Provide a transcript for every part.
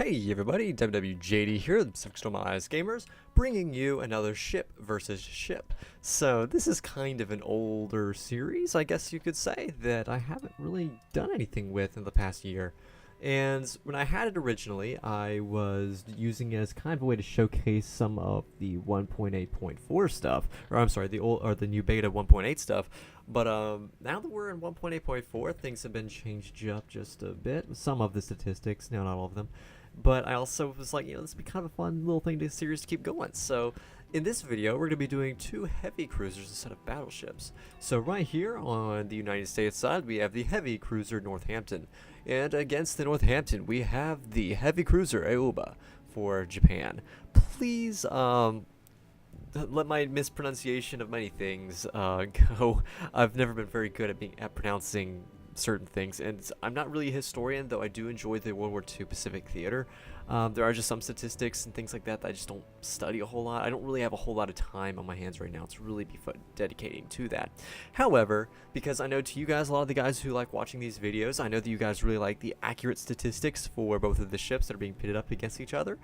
Hey everybody, WWJD here, the Fictionalized Gamers, bringing you another ship versus ship. So this is kind of an older series, I guess you could say, that I haven't really done anything with in the past year. And when I had it originally, I was using it as kind of a way to showcase some of the 1.8.4 stuff, or I'm sorry, the new beta 1.8 stuff. But now that we're in 1.8.4, things have been changed up just a bit. Some of the statistics, now not all of them. But I also was like, this would be kind of a fun little thing to series to keep going. So in this video, we're going to be doing two heavy cruisers instead of battleships. So right here on the United States side, we have the heavy cruiser Northampton. And against the Northampton, we have the heavy cruiser Aoba for Japan. Please, let my mispronunciation of many things go. I've never been very good at pronouncing certain things, and I'm not really a historian, though I do enjoy the World War II Pacific Theater. There are just some statistics and things like that I just don't study a whole lot. I don't really have a whole lot of time on my hands right now to really be dedicating to that. However, because I know to you guys, a lot of the guys who like watching these videos, I know that you guys really like the accurate statistics for both of the ships that are being pitted up against each other.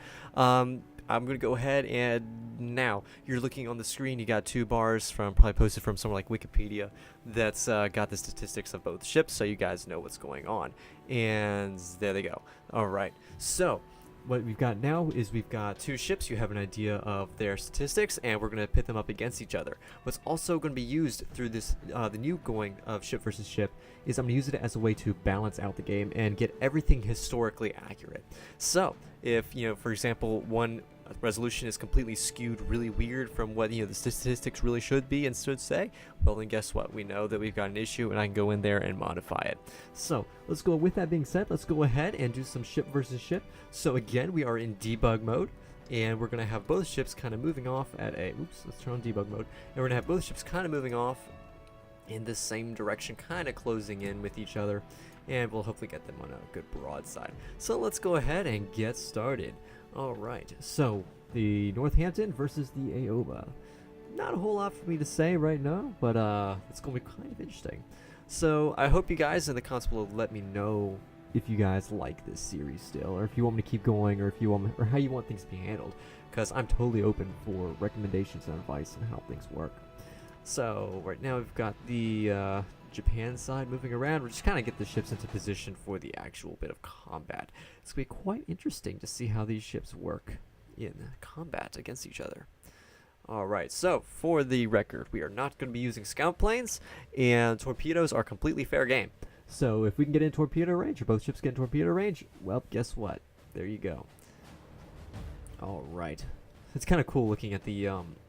I'm going to go ahead and now you're looking on the screen. You got two bars from probably posted from somewhere like Wikipedia that's got the statistics of both ships, so you guys know what's going on. And there they go. All right. So what we've got now is we've got two ships. You have an idea of their statistics, and we're going to pit them up against each other. What's also going to be used through this, the new going of ship versus ship, is I'm going to use it as a way to balance out the game and get everything historically accurate. So if, for example, one resolution is completely skewed really weird from what the statistics really should be and should say, well then guess what, we know that we've got an issue and I can go in there and modify it. So let's go, with that being said, let's go ahead and do some ship versus ship. So again, we are in debug mode, and we're going to have both ships kind of moving off at a, let's turn on debug mode, and we're going to have both ships kind of moving off in the same direction, kind of closing in with each other, and we'll hopefully get them on a good broadside. So let's go ahead and get started. Alright, so the Northampton versus the Aoba. Not a whole lot for me to say right now, but it's going to be kind of interesting. So I hope you guys in the comments will let me know if you guys like this series still, or if you want me to keep going, or if you want or how you want things to be handled, because I'm totally open for recommendations and advice on how things work. So right now we've got the Japan side moving around. We're just kind of get the ships into position for the actual bit of combat. It's going to be quite interesting to see how these ships work in combat against each other. Alright, so for the record, we are not going to be using scout planes, and torpedoes are completely fair game. So if we can get in torpedo range, or both ships get in torpedo range, well, guess what? There you go. Alright. It's kind of cool looking at the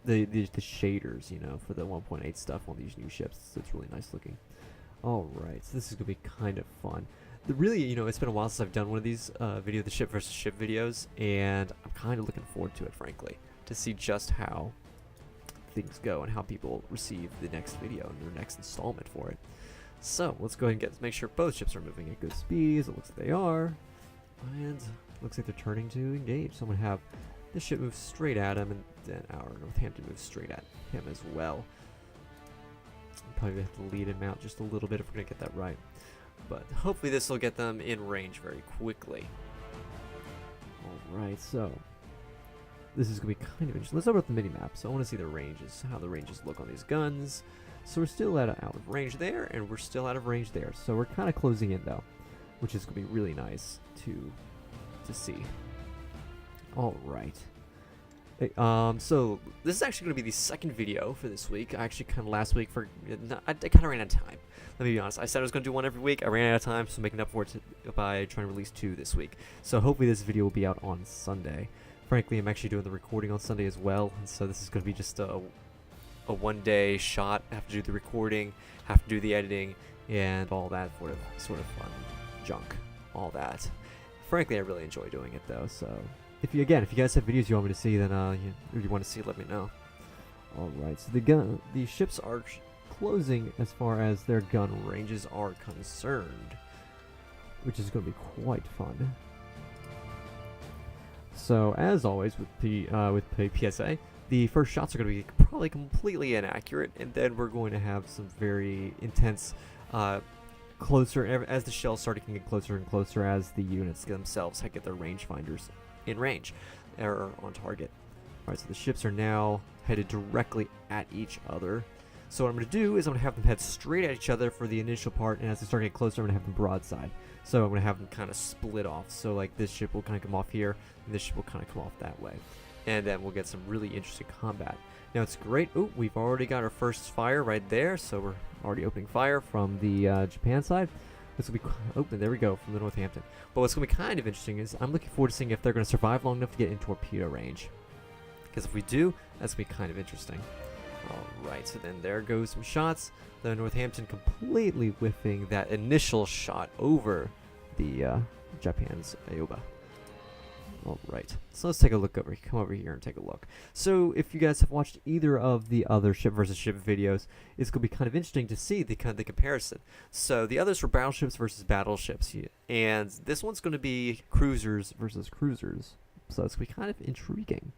shaders, for the 1.8 stuff on these new ships. It's really nice looking. Alright, so this is going to be kind of fun. Really, it's been a while since I've done one of these the ship versus ship videos, and I'm kind of looking forward to it, frankly, to see just how things go and how people receive the next video and their next installment for it. So, let's go ahead and make sure both ships are moving at good speeds. It looks like they are. And looks like they're turning to engage. So I'm going to have this ship move straight at him, and then our Northampton moves straight at him as well. Probably have to lead him out just a little bit if we're going to get that right. But hopefully this will get them in range very quickly. Alright, so this is going to be kind of interesting. Let's open up the mini-map. So I want to see the ranges, how the ranges look on these guns. So we're still out of range there, and we're still out of range there. So we're kind of closing in, though, which is going to be really nice to see. Alright. So this is actually going to be the second video for this week. I actually kind of last week I kind of ran out of time. Let me be honest. I said I was going to do one every week. I ran out of time, so making up for it by trying to release two this week. So hopefully this video will be out on Sunday. Frankly, I'm actually doing the recording on Sunday as well, and so this is going to be just a one-day shot. I have to do the recording, have to do the editing, and all that sort of fun junk. All that. Frankly, I really enjoy doing it though. So if you guys have videos you want me to see, then if you want to see, let me know. All right. So the ships are closing as far as their gun ranges are concerned, which is going to be quite fun. So as always with the PSA, the first shots are going to be probably completely inaccurate, and then we're going to have some very intense closer, as the shells start getting closer and closer as the units themselves get their rangefinders in range or on target. Alright, so the ships are now headed directly at each other. So what I'm going to do is I'm going to have them head straight at each other for the initial part, and as they start getting closer, I'm going to have them broadside. So I'm going to have them kind of split off. So like this ship will kind of come off here, and this ship will kind of come off that way. And then we'll get some really interesting combat. Now it's great. Oh, we've already got our first fire right there, so we're already opening fire from the Japan side. This will be open. There we go, from the Northampton. But what's going to be kind of interesting is I'm looking forward to seeing if they're going to survive long enough to get in torpedo range. Because if we do, that's going to be kind of interesting. Alright, so then there goes some shots. The Northampton completely whiffing that initial shot over the Japan's Aoba. Alright, so let's take a look over, come over here and take a look. So if you guys have watched either of the other ship versus ship videos, it's going to be kind of interesting to see the comparison. So the others were battleships versus battleships, and this one's going to be cruisers versus cruisers. So it's going to be kind of intriguing.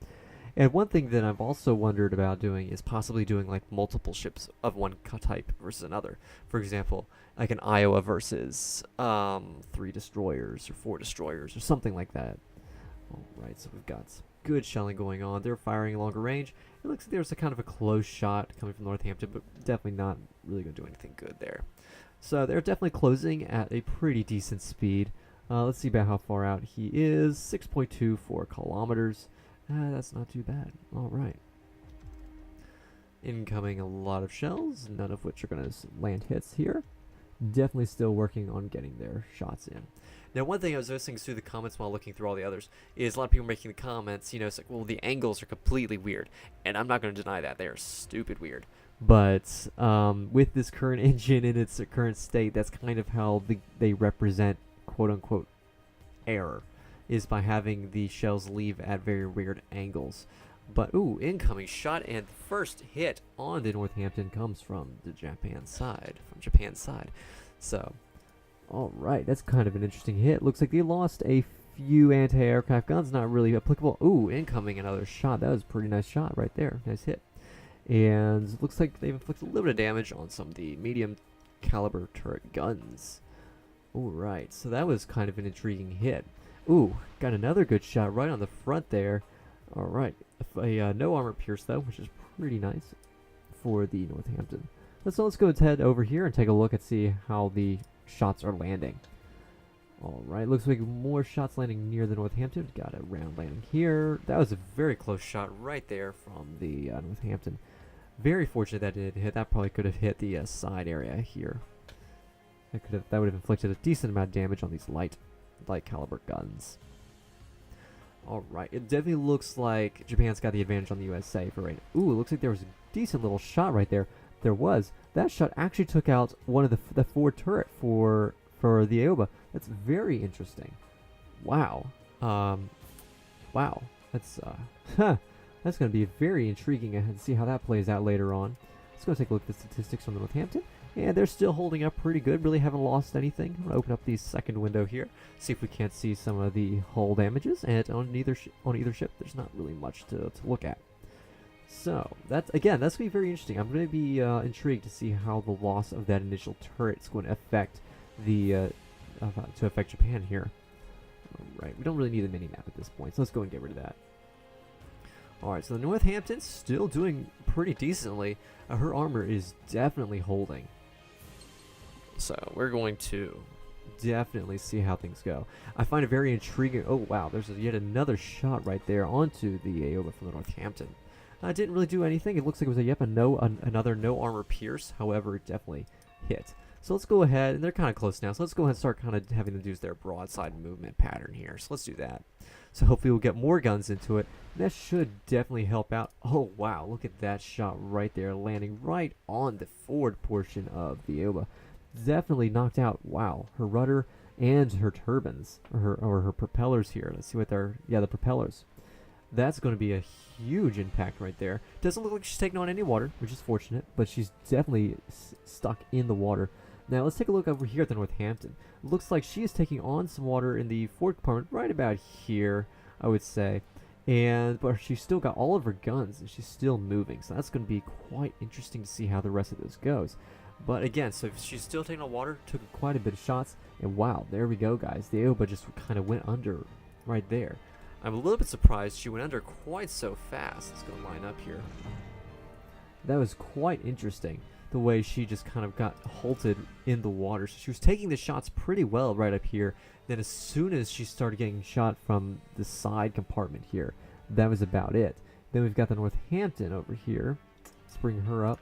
And one thing that I've also wondered about doing is possibly doing like multiple ships of one type versus another. For example, like an Iowa versus 3 destroyers or 4 destroyers or something like that. Alright, so we've got some good shelling going on. They're firing longer range. It looks like there's a kind of a close shot coming from Northampton, but definitely not really going to do anything good there. So they're definitely closing at a pretty decent speed. Let's see about how far out he is. 6.24 kilometers. That's not too bad. Alright. Incoming a lot of shells, none of which are going to land hits here. Definitely still working on getting their shots in. Now, one thing I was noticing through the comments while looking through all the others is a lot of people making the comments, you know, it's like, well, the angles are completely weird. And I'm not going to deny that. They are stupid weird. But with this current engine in its current state, that's kind of how they represent, quote-unquote, error, is by having the shells leave at very weird angles. But, ooh, incoming shot, and the first hit on the Northampton comes from the Japan's side. So, alright, that's kind of an interesting hit. Looks like they lost a few anti-aircraft guns, not really applicable. Ooh, incoming another shot. That was a pretty nice shot right there. Nice hit. And looks like they've inflicted a little bit of damage on some of the medium caliber turret guns. Alright, so that was kind of an intriguing hit. Ooh, got another good shot right on the front there. Alright, a no armor pierce though, which is pretty nice for the Northampton. So let's go ahead over here and take a look and see how the shots are landing. Alright, looks like more shots landing near the Northampton. Got a round landing here. That was a very close shot right there from the Northampton. Very fortunate that it didn't hit. That probably could have hit the side area here. That would have inflicted a decent amount of damage on these light caliber guns. Alright, it definitely looks like Japan's got the advantage on the USA for right now. Ooh, it looks like there was a decent little shot right there. There was. That shot actually took out one of the forward turret for the Aoba. That's very interesting. Wow. Wow. That's that's going to be very intriguing and see how that plays out later on. Let's go take a look at the statistics from the Northampton. And they're still holding up pretty good. Really haven't lost anything. I'm going to open up the second window here. See if we can't see some of the hull damages. And on either ship, there's not really much to look at. So, that's going to be very interesting. I'm going to be intrigued to see how the loss of that initial turret is going to affect affect Japan here. Alright, we don't really need a mini-map at this point. So let's go and get rid of that. Alright, so the Northampton's still doing pretty decently. Her armor is definitely holding. So we're going to definitely see how things go. I find it very intriguing. Oh wow, there's yet another shot right there onto the Aoba from the Northampton. It didn't really do anything. It looks like it was another no armor pierce. However, it definitely hit. So let's go ahead, and they're kind of close now. So let's go ahead and start kind of having them use their broadside movement pattern here. So let's do that. So hopefully we'll get more guns into it. That should definitely help out. Oh wow, look at that shot right there, landing right on the forward portion of the Aoba. Definitely knocked out. Wow, her rudder and her turbines, or her propellers here. Let's see what they're. Yeah, the propellers. That's going to be a huge impact right there. Doesn't look like she's taking on any water, which is fortunate, but she's definitely stuck in the water. Now let's take a look over here at the Northampton. Looks like she is taking on some water in the forward compartment right about here, I would say. But she's still got all of her guns and she's still moving, so that's going to be quite interesting to see how the rest of this goes. But again, so she's still taking on water, took quite a bit of shots, and wow, there we go, guys. The Aoba just kind of went under right there. I'm a little bit surprised she went under quite so fast. Let's go line up here. That was quite interesting, the way she just kind of got halted in the water. So she was taking the shots pretty well right up here. Then as soon as she started getting shot from the side compartment here, that was about it. Then we've got the Northampton over here. Let's bring her up,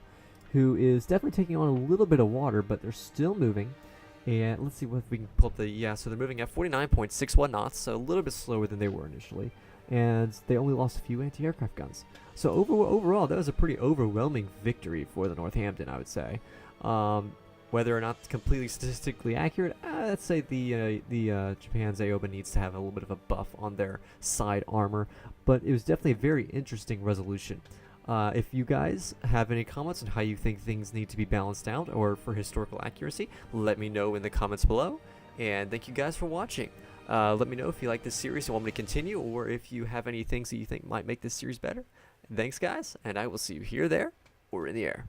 who is definitely taking on a little bit of water, but they're still moving. And let's see what we can pull up the, yeah, so they're moving at 49.61 knots, so a little bit slower than they were initially. And they only lost a few anti-aircraft guns. So overall, that was a pretty overwhelming victory for the Northampton, I would say. Whether or not it's completely statistically accurate, let's say the Japan's Aoba needs to have a little bit of a buff on their side armor. But it was definitely a very interesting resolution. If you guys have any comments on how you think things need to be balanced out or for historical accuracy, let me know in the comments below. And thank you guys for watching. Let me know if you like this series and want me to continue, or if you have any things that you think might make this series better. Thanks, guys, and I will see you here, there, or in the air.